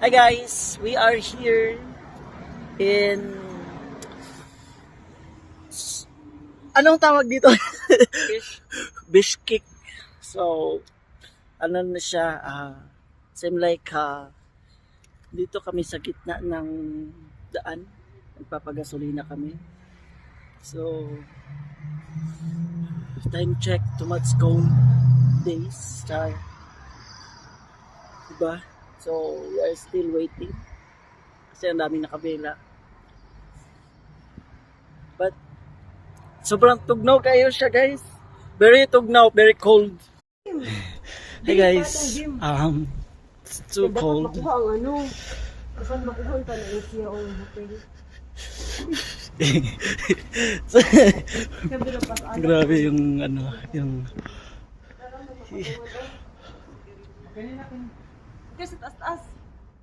Hi guys, we are here in anong tawag dito? Bishkek. So, ano na siya, seem like dito kami sa gitna ng daan. Nagpapagasolina kami. So, time check, too much gone days. Diba? So, we are still waiting. Kasi ang dami nakabila. But, sobrang tugnaw kayo siya, guys. Very tugnaw, very cold. Hey guys, it's too cold. Dapat makuha ang ano. Saan makuha ang tanong siya o hotel. Grabe yung ano, yung Kasi taas-taas.